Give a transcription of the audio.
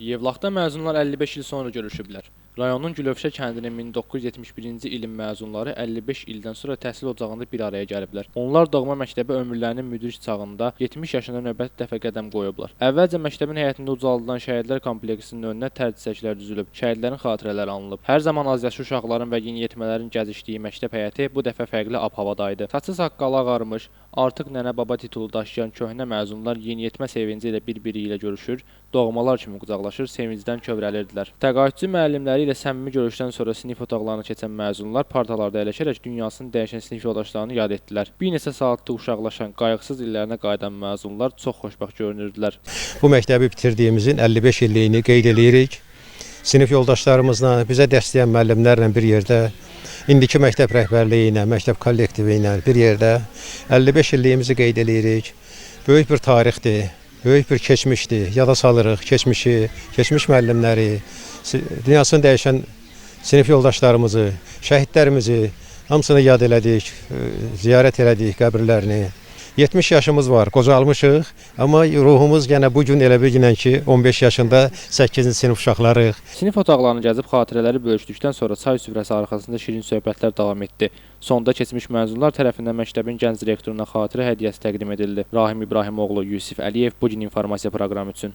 Yevlaxda məzunlar 55 il sonra görüşüblər. Rayonun Gülövşə kəndinin 1971-ci ilin məzunları 55 ildən sonra təhsil ocağında bir araya gəliblər. Onlar doğma məktəbə ömürlərinin müdrik çağında 70 yaşında növbəti dəfə qədəm qoyublar. Əvvəlcə məktəbin həyətində ucaldılan şəhidlər kompleksinin önünə tərzçəklər düzülüb, şəhidlərin xatirələri anılıb. Hər zaman azyaşlı uşaqların və yeniyetmələrin gəzişdiyi məktəb həyəti bu dəfə fərqli ab-havadaydı. Saçı saqqalı ağarmış, artıq nənə-baba titulu daşıyan köhnə məzunlar yeniyetmə sevinci ilə bir-biri ilə görüşür, doğmalar kimi qucaqlaşır, sevincdən kövrəlirdilər. Təqaüdçü müəllimləri ilə səmimi görüşdən sonra sinif otaqlarına keçən məzunlar partalarda əyləşərək dünyasını dəyişən sinif yoldaşlarını yad etdilər. Bir neçə saatda uşaqlaşan, qayğısız illərinə qayıdan məzunlar çox xoşbəxt görünürdülər. Bu məktəbi bitirdiyimizin 55 illiyini qeyd edirik. Sinif yoldaşlarımızla, bizə dəstəyən müəllimlərlə bir yerdə, indiki məktəb rəhbərliyi ilə, məktəb kollektivi ilə bir yerdə 55 illiyimizi qeyd edirik. Böyük bir tarixdir. Böyük bir keçmişdir, yada salırıq keçmişi, keçmiş müəllimləri, dünyasını dəyişən sinif yoldaşlarımızı, şəhidlərimizi, hamısını yad elədik, ziyarət elədik qəbirlərini. 70 yaşımız var, qocalmışıq, amma ruhumuz yenə bugün elə bir ki 15 yaşında 8-ci sinif uşaqlarıq. Sinif otaqlarını gəzib xatirələri bölüşdükdən sonra çay süfrəsi arxasında şirin söhbətlər davam etdi. Sonda keçmiş məzunlar tərəfindən məktəbin gənc direktoruna xatirə hədiyyəsi təqdim edildi. Rahim İbrahimoğlu, Yusif Əliyev bu gün informasiya proqramı üçün.